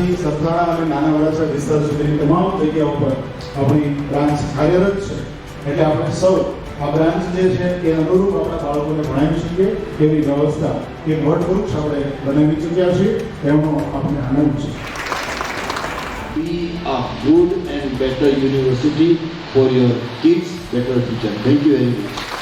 વડોદરાથી સરથાણા અને નાના વરાછા વિસ્તાર સુધીની તમામ જગ્યાઓ પર આપણી બ્રાન્ચ કાર્યરત છે. એટલે આપણે સૌ આ બ્રાન્ચ જે છે એ અનુરૂપ આપણા બાળકોને ભણાવી શકીએ એવી વ્યવસ્થા એક વટવૃક્ષ આપણે બનાવી ચૂક્યા છીએ. એમનો આપણને આનંદ છે. Be a good and better university for your kids' better future. Thank you very much.